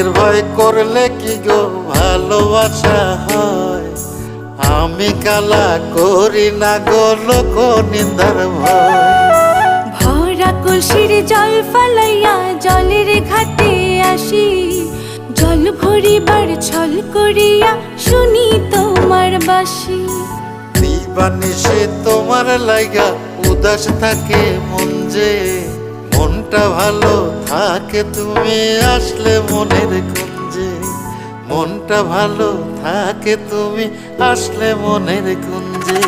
প্রাণের ভয় করলে কি গো ভালোবাসা হয়? আমি কালা করি না গো লোক নিন্দার ভয়। ভরা কলসির জল ফালাইয়া জলের ঘাটে আসি, জল ভরিবার ছল করিয়া শুনি তোমার বাঁশি। দিবানিশি তোমার লাইগা উদাস থাকে মন যে, মনটা ভালো থাকে তুমি আসলে মনের কুঞ্জে। মনটা ভালো থাকে তুমি আসলে মনের কুঞ্জে।